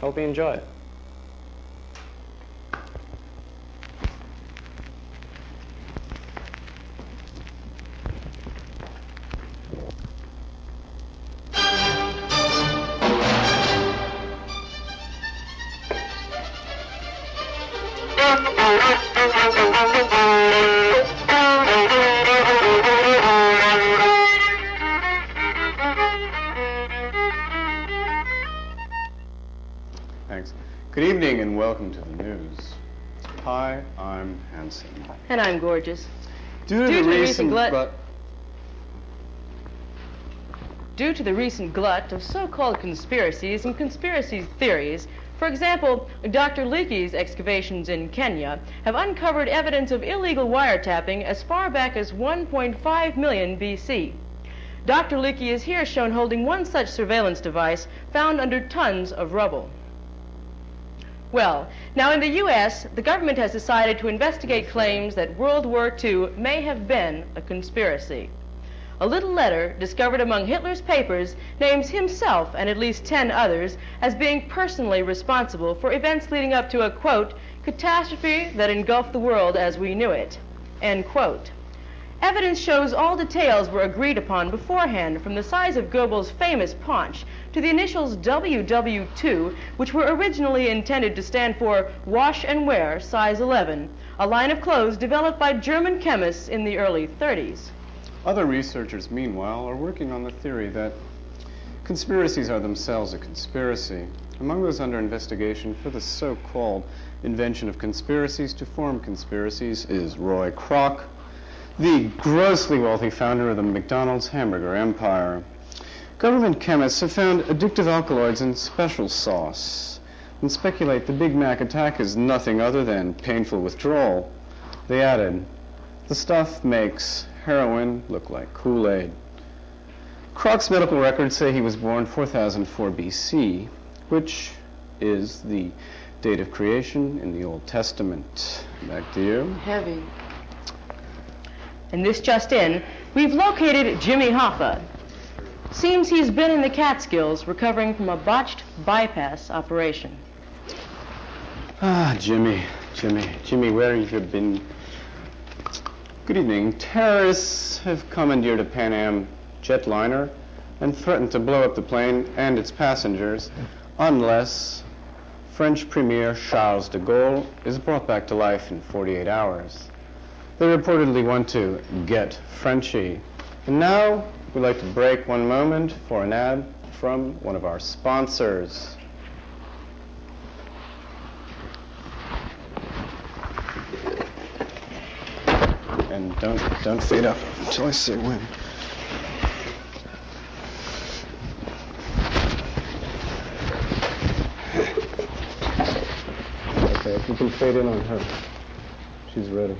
Hope you enjoy it. Thanks. Good evening and welcome to the news. Hi, I'm Hanson. And I'm gorgeous. Due to the recent glut of so-called conspiracies and conspiracy theories, for example, Dr. Leakey's excavations in Kenya have uncovered evidence of illegal wiretapping as far back as 1.5 million BC. Dr. Leakey is here shown holding one such surveillance device found under tons of rubble. Well, now in the U.S., the government has decided to investigate claims that World War II may have been a conspiracy. A little letter discovered among Hitler's papers names himself and at least 10 others as being personally responsible for events leading up to a, quote, catastrophe that engulfed the world as we knew it, end quote. Evidence shows all details were agreed upon beforehand, from the size of Goebbels' famous paunch to the initials WW2, which were originally intended to stand for Wash and Wear, size 11, a line of clothes developed by German chemists in the early 30s. Other researchers, meanwhile, are working on the theory that conspiracies are themselves a conspiracy. Among those under investigation for the so-called invention of conspiracies to form conspiracies is Roy Kroc, the grossly wealthy founder of the McDonald's hamburger empire. Government chemists have found addictive alkaloids in special sauce and speculate the Big Mac attack is nothing other than painful withdrawal. They added, the stuff makes heroin look like Kool-Aid. Kroc's medical records say he was born 4004 BC, which is the date of creation in the Old Testament. Back to you. Heavy. And this just in, we've located Jimmy Hoffa. Seems he's been in the Catskills recovering from a botched bypass operation. Ah, Jimmy, where have you been? Good evening. Terrorists have commandeered a Pan Am jetliner and threatened to blow up the plane and its passengers unless French Premier Charles de Gaulle is brought back to life in 48 hours. They reportedly want to get Frenchy. And now, we'd like to break one moment for an ad from one of our sponsors. And don't fade up until I say when. Okay, if you can fade in on her. She's ready.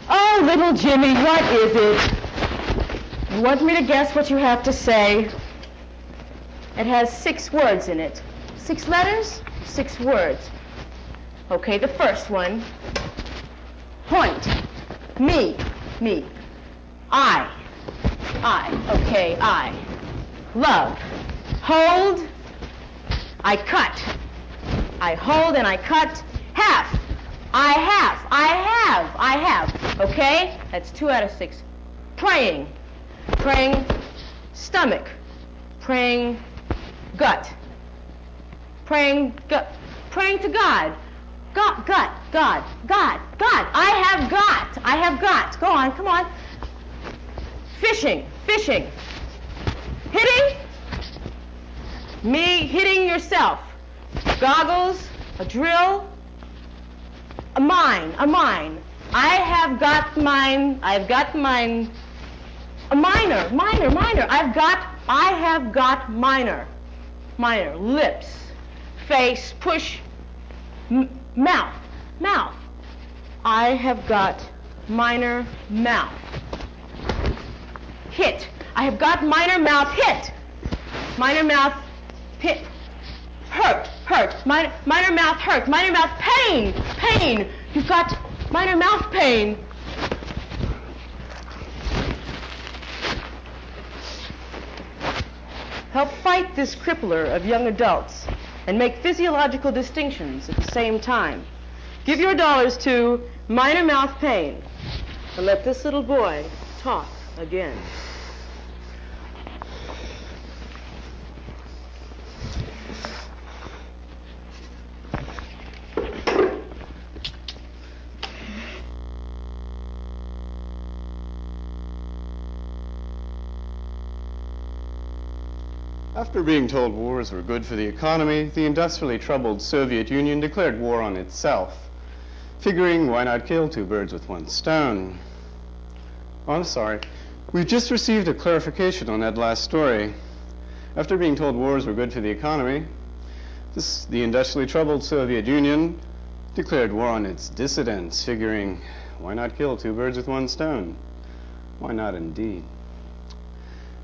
Oh, little Jimmy, what is it? You want me to guess what you have to say? It has 6 words in it. 6 letters, 6 words. Okay, the first one. Point. Me. I. Okay, I. Love. Hold. I cut. I hold and I cut. Half. I have. Okay? That's 2 out of 6. Praying. Stomach. Praying gut. Praying to God. God. I have got. Go on, come on. Fishing. Hitting. Me hitting yourself. Goggles. A drill. A mine. I have got mine. A minor. I have got minor. Lips. Face. Push. Mouth. I have got minor mouth. Hit. I have got minor mouth hit. Minor mouth hit. Hurt. Minor mouth hurt. Minor mouth pain. You've got minor mouth pain. help fight this crippler of young adults and make physiological distinctions at the same time. Give your dollars to minor mouth pain and let this little boy talk again. After being told wars were good for the economy, the industrially troubled Soviet Union declared war on itself, figuring why not kill two birds with one stone. Oh, I'm sorry. We've just received a clarification on that last story. After being told wars were good for the economy, the industrially troubled Soviet Union declared war on its dissidents, figuring why not kill two birds with one stone? Why not indeed?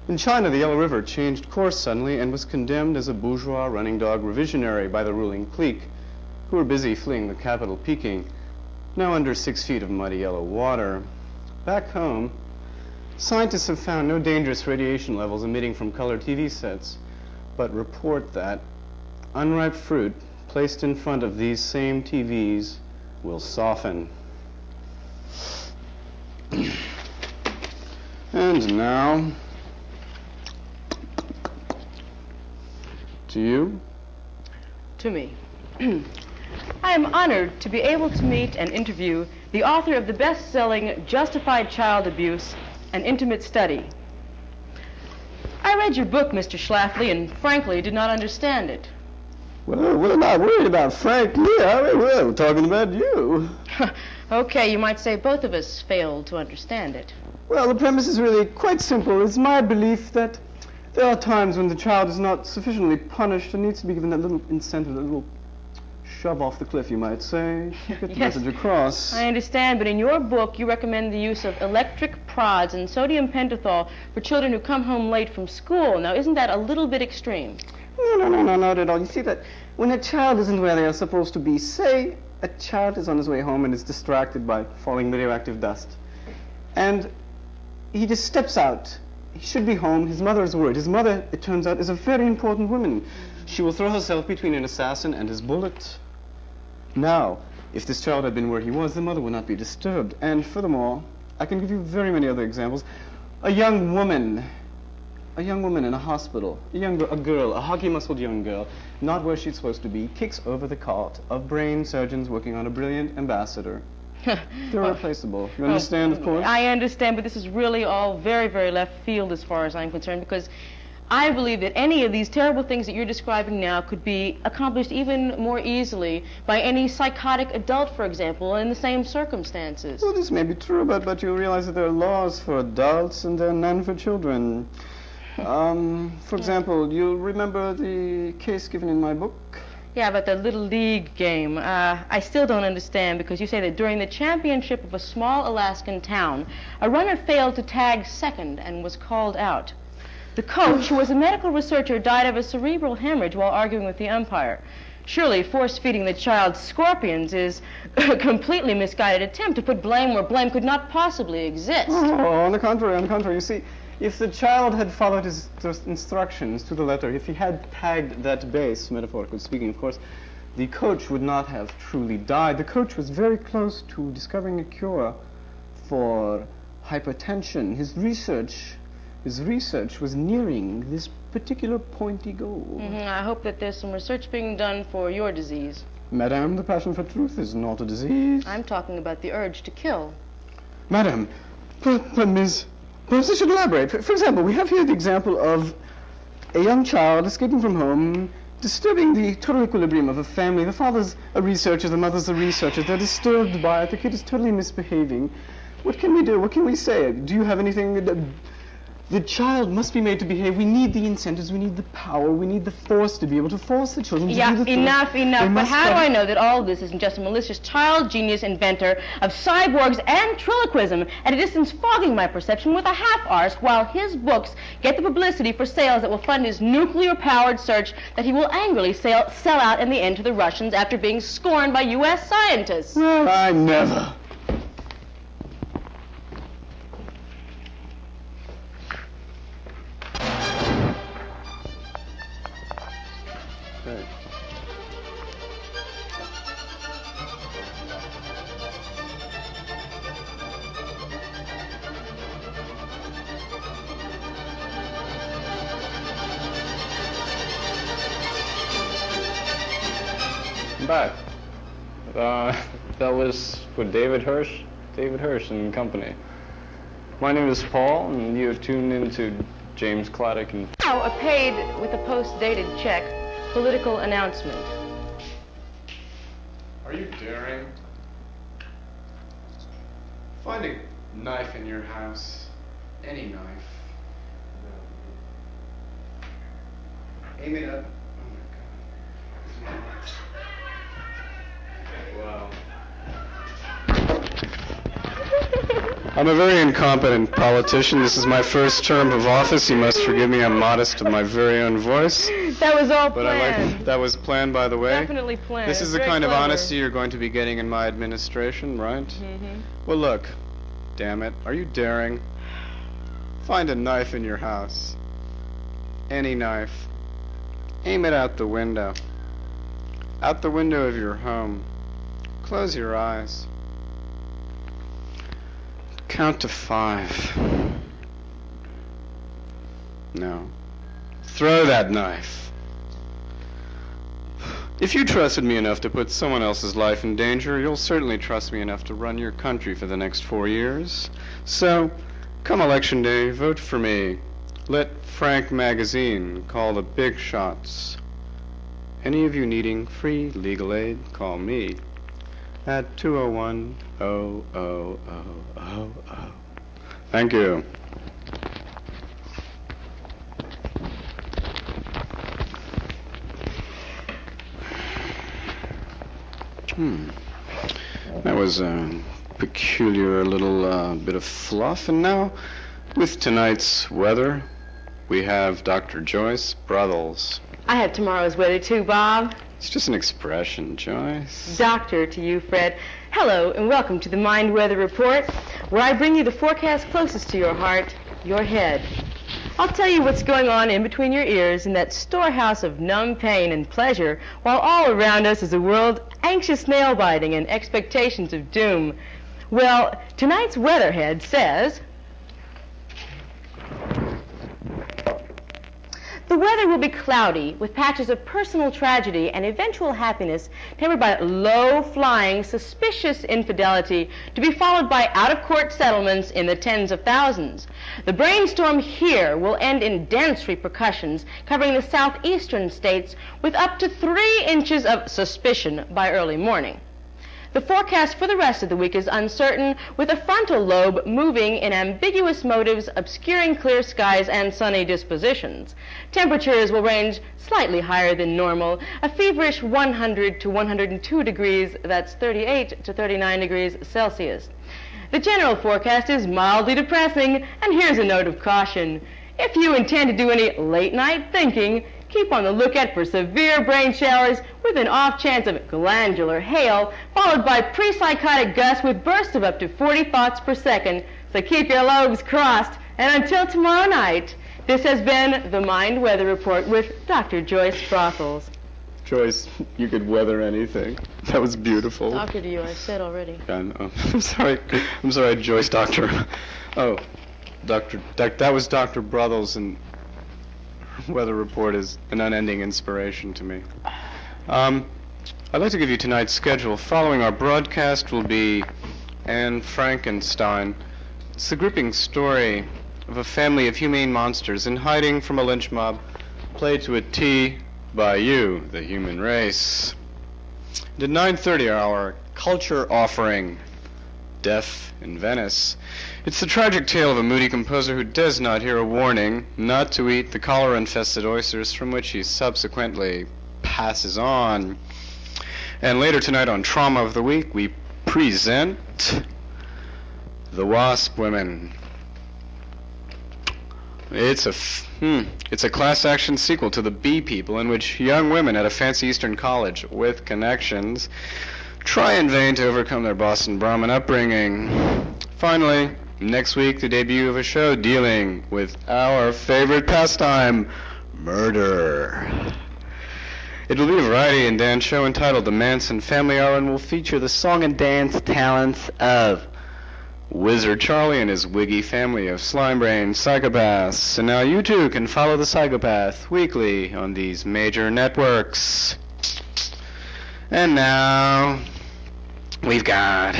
In China, the Yellow River changed course suddenly and was condemned as a bourgeois running dog revisionary by the ruling clique, who were busy fleeing the capital Peking, now under 6 feet of muddy yellow water. Back home, scientists have found no dangerous radiation levels emitting from color TV sets, but report that unripe fruit placed in front of these same TVs will soften. And now, to you? To me. I am honored to be able to meet and interview the author of the best-selling Justified Child Abuse, An Intimate Study. I read your book, Mr. Schlafly, and frankly did not understand it. Well, we're not worried about frankly. We're talking about you. Okay, you might say both of us failed to understand it. Well, the premise is really quite simple. It's my belief that there are times when the child is not sufficiently punished and needs to be given that little incentive, that little shove off the cliff, you might say, to get the message across. I understand, but in your book, you recommend the use of electric prods and sodium pentothal for children who come home late from school. Now, isn't that a little bit extreme? No, not at all. You see that when a child isn't where they are supposed to be, say a child is on his way home and is distracted by falling radioactive dust, and he just steps out. He should be home. His mother is worried. His mother, it turns out, is a very important woman. She will throw herself between an assassin and his bullet. Now, if this child had been where he was, the mother would not be disturbed. And furthermore, I can give you very many other examples. A young woman in a hospital, a girl, a hockey-muscled young girl, not where she's supposed to be, kicks over the cart of brain surgeons working on a brilliant ambassador. They're irreplaceable. You understand, of course? I understand, but this is really all very, very left field as far as I'm concerned, because I believe that any of these terrible things that you're describing now could be accomplished even more easily by any psychotic adult, for example, in the same circumstances. Well, this may be true, but you realize that there are laws for adults and there are none for children. For example, you remember the case given in my book? Yeah, about the Little League game. I still don't understand, because you say that during the championship of a small Alaskan town, a runner failed to tag second and was called out. The coach, who was a medical researcher, died of a cerebral hemorrhage while arguing with the umpire. Surely force-feeding the child scorpions is a completely misguided attempt to put blame where blame could not possibly exist. Oh, on the contrary. You see, if the child had followed his instructions to the letter, if he had tagged that base, metaphorically speaking, of course, the coach would not have truly died. The coach was very close to discovering a cure for hypertension. His research was nearing this particular pointy goal. I hope that there's some research being done for your disease. Madame, the passion for truth is not a disease. I'm talking about the urge to kill. Madame, but Miss... Perhaps I should elaborate. For example, we have here the example of a young child escaping from home, disturbing the total equilibrium of a family. The father's a researcher, the mother's a researcher. They're disturbed by it. The kid is totally misbehaving. What can we do? What can we say? Do you have anything? The child must be made to behave. We need the incentives. We need the power. We need the force to be able to force the children to do the things. Enough. But how do I know that all of this isn't just a malicious child genius inventor of cyborgs and ventriloquism at a distance fogging my perception with a half-arse while his books get the publicity for sales that will fund his nuclear-powered search that he will angrily sell out in the end to the Russians after being scorned by U.S. scientists? Well, I never. I'm back. That was with David Hirsch and company. My name is Paul, and you're tuned into James Claddock and... Now, a paid with a post-dated check political announcement. Are you daring? Find a knife in your house. Any knife. Aim it up. Oh my God. Wow. I'm a very incompetent politician. This is my first term of office. You must forgive me. I'm modest of my very own voice. That was all But planned. that was planned, by the way. Definitely planned. This is the Very kind of clever. honesty you're going to be getting in my administration, right? Mm-hmm. Well, look. Damn it. Are you daring? Find a knife in your house. Any knife. Aim it out the window. Out the window of your home. Close your eyes. Count to 5. No. Throw that knife. If you trusted me enough to put someone else's life in danger, you'll certainly trust me enough to run your country for the next 4 years. So, come election day, vote for me. Let Frank Magazine call the big shots. Any of you needing free legal aid, call me at 201-0000. Thank you. That was a peculiar little bit of fluff. And now, with tonight's weather, we have Dr. Joyce Brothels. I have tomorrow's weather too, Bob. It's just an expression, Joyce. Doctor to you, Fred. Hello, and welcome to the Mind Weather Report, where I bring you the forecast closest to your heart, your head. I'll tell you what's going on in between your ears in that storehouse of numb pain and pleasure, while all around us is a world anxious nail-biting and expectations of doom. Well, tonight's weatherhead says... The weather will be cloudy, with patches of personal tragedy and eventual happiness tempered by low-flying, suspicious infidelity, to be followed by out-of-court settlements in the tens of thousands. The brainstorm here will end in dense repercussions covering the southeastern states with up to 3 inches of suspicion by early morning. The forecast for the rest of the week is uncertain, with the frontal lobe moving in ambiguous motives, obscuring clear skies and sunny dispositions. Temperatures will range slightly higher than normal, a feverish 100 to 102 degrees, that's 38 to 39 degrees Celsius. The general forecast is mildly depressing, and here's a note of caution. If you intend to do any late-night thinking, keep on the lookout for severe brain showers with an off chance of glandular hail, followed by pre-psychotic gusts with bursts of up to 40 thoughts per second. So keep your lobes crossed. And until tomorrow night, this has been the Mind Weather Report with Dr. Joyce Brothels. Joyce, you could weather anything. That was beautiful. Doctor to you, I said already. I'm sorry, Joyce, Doctor. Oh, that was Dr. Brothels, and Weather Report is an unending inspiration to me. I'd like to give you tonight's schedule. Following our broadcast will be Anne Frankenstein. It's the gripping story of a family of humane monsters in hiding from a lynch mob, played to a T by you, the human race. And at 9:30, our culture offering, Death in Venice. It's the tragic tale of a moody composer who does not hear a warning not to eat the cholera-infested oysters from which he subsequently passes on. And later tonight on Trauma of the Week, we present The Wasp Women. It's a class action sequel to The Bee People, in which young women at a fancy Eastern college with connections try in vain to overcome their Boston Brahmin upbringing. Finally, next week, the debut of a show dealing with our favorite pastime, murder. It will be a variety and dance show entitled The Manson Family Hour, and will feature the song and dance talents of Wizard Charlie and his wiggy family of slime-brained psychopaths. And now you too can follow the psychopath weekly on these major networks. And now we've got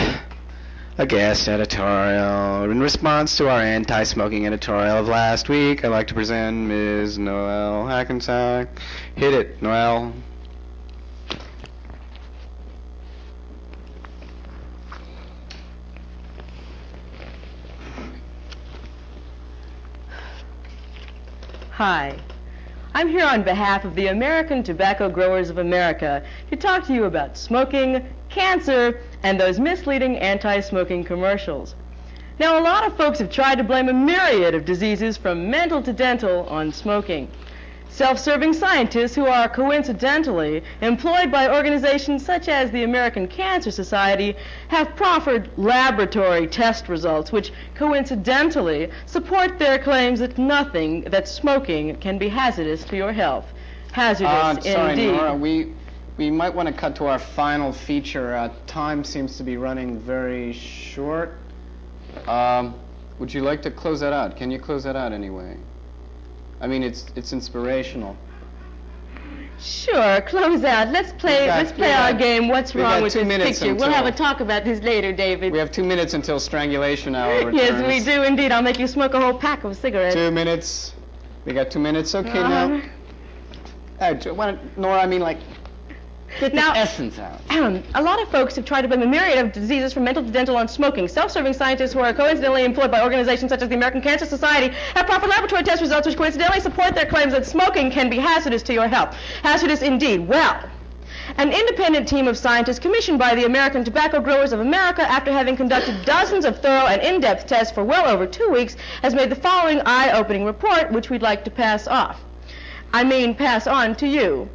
a guest editorial. In response to our anti-smoking editorial of last week, I'd like to present Ms. Noelle Hackensack. Hit it, Noelle. Hi. I'm here on behalf of the American Tobacco Growers of America to talk to you about smoking, cancer, and those misleading anti-smoking commercials. Now, a lot of folks have tried to blame a myriad of diseases from mental to dental on smoking. Self-serving scientists who are coincidentally employed by organizations such as the American Cancer Society have proffered laboratory test results which coincidentally support their claims that smoking can be hazardous to your health. Hazardous sorry, indeed. Nora, we might want to cut to our final feature. Time seems to be running very short. Would you like to close that out? Can you close that out anyway? I mean, it's inspirational. Sure, close out. Let's play our game. What's wrong with this picture? We'll have a talk about this later, David. We have 2 minutes until strangulation hour returns. Yes, we do indeed. I'll make you smoke a whole pack of cigarettes. 2 minutes. We got 2 minutes. Okay, now. Nora, I mean, like, get the essence out. A lot of folks have tried to blame a myriad of diseases from mental to dental on smoking. Self-serving scientists who are coincidentally employed by organizations such as the American Cancer Society have proffered laboratory test results which coincidentally support their claims that smoking can be hazardous to your health. Hazardous indeed. Well, an independent team of scientists commissioned by the American Tobacco Growers of America, after having conducted dozens of thorough and in-depth tests for well over 2 weeks, has made the following eye-opening report, which we'd like to pass on to you.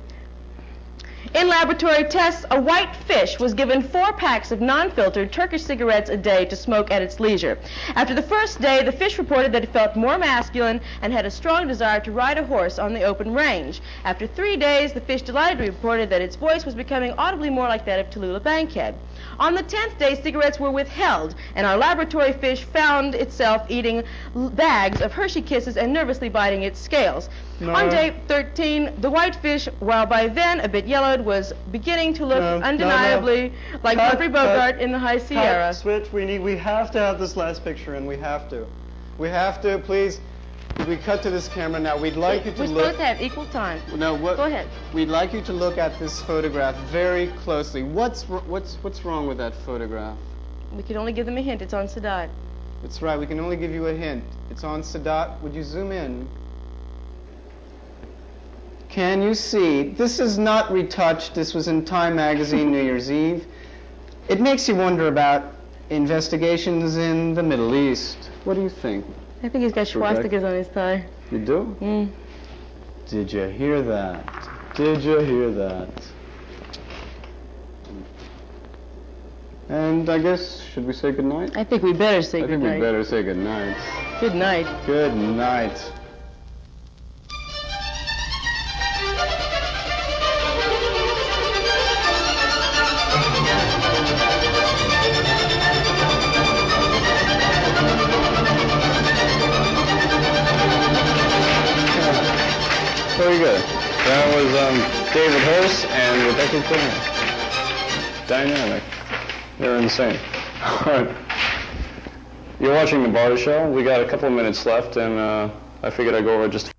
In laboratory tests, a white fish was given 4 packs of non-filtered Turkish cigarettes a day to smoke at its leisure. After the first day, the fish reported that it felt more masculine and had a strong desire to ride a horse on the open range. After 3 days, the fish delightedly reported that its voice was becoming audibly more like that of Tallulah Bankhead. On the 10th day, cigarettes were withheld, and our laboratory fish found itself eating bags of Hershey Kisses and nervously biting its scales. No. On day 13, the white fish, while by then a bit yellowed, was beginning to look undeniably like Humphrey Bogart in the High Sierra. Switch, we have to have this last picture, and we have to, please. We cut to this camera now. We'd like you to look. We're supposed to have equal time. No, Go ahead. We'd like you to look at this photograph very closely. What's wrong with that photograph? We can only give them a hint. It's on Sadat. That's right. We can only give you a hint. It's on Sadat. Would you zoom in? Can you see? This is not retouched. This was in Time magazine, New Year's Eve. It makes you wonder about investigations in the Middle East. What do you think? I think he's got swastikas on his tie. You do? Mm. Did you hear that? Did you hear that? And I guess, should we say good night? I think we better say good night. I think we better say good night. Good night. Good night. Very good. That was David Herz and Rebecca Klinger. Dynamic. They're insane. All right. You're watching The Barter Show. We got a couple of minutes left, and I figured I'd go over just